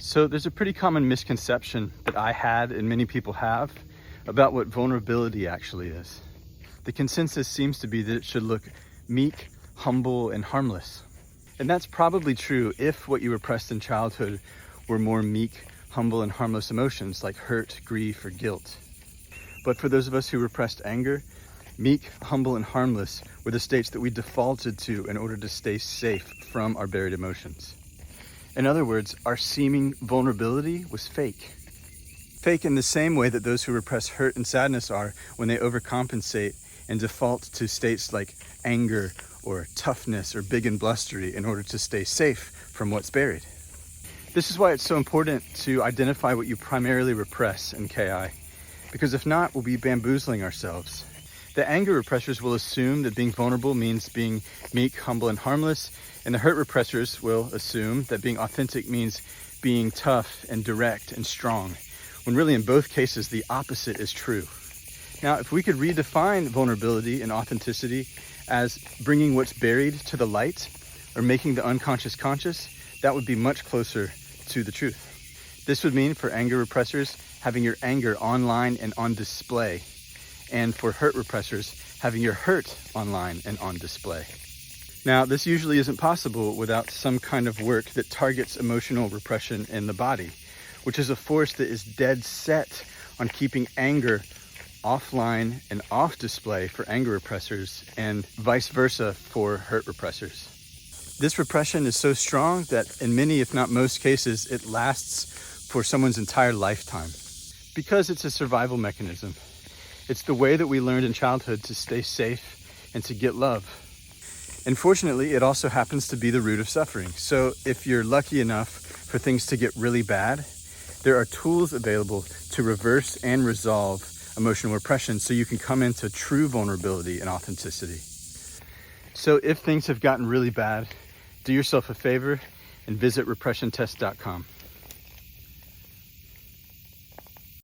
So there's a pretty common misconception that I had and many people have about what vulnerability actually is. The consensus seems to be that it should look meek, humble, and harmless. And that's probably true if what you repressed in childhood were more meek, humble, and harmless emotions like hurt, grief, or guilt. But for those of us who repressed anger, meek, humble, and harmless were the states that we defaulted to in order to stay safe from our buried emotions. In other words, our seeming vulnerability was fake. Fake in the same way that those who repress hurt and sadness are when they overcompensate and default to states like anger or toughness or big and blustery in order to stay safe from what's buried. This is why it's so important to identify what you primarily repress in KI, because if not, we'll be bamboozling ourselves. The anger repressors will assume that being vulnerable means being meek, humble, and harmless, and the hurt repressors will assume that being authentic means being tough and direct and strong, when really in both cases the opposite is true. Now, if we could redefine vulnerability and authenticity as bringing what's buried to the light or making the unconscious conscious, that would be much closer to the truth. This would mean for anger repressors having your anger online and on display, and for hurt repressors having your hurt online and on display. Now, this usually isn't possible without some kind of work that targets emotional repression in the body, which is a force that is dead set on keeping anger offline and off display for anger repressors and vice versa for hurt repressors. This repression is so strong that in many, if not most cases, it lasts for someone's entire lifetime because it's a survival mechanism. It's the way that we learned in childhood to stay safe and to get love. Unfortunately, it also happens to be the root of suffering. So if you're lucky enough for things to get really bad, there are tools available to reverse and resolve emotional repression so you can come into true vulnerability and authenticity. So if things have gotten really bad, do yourself a favor and visit repressiontest.com.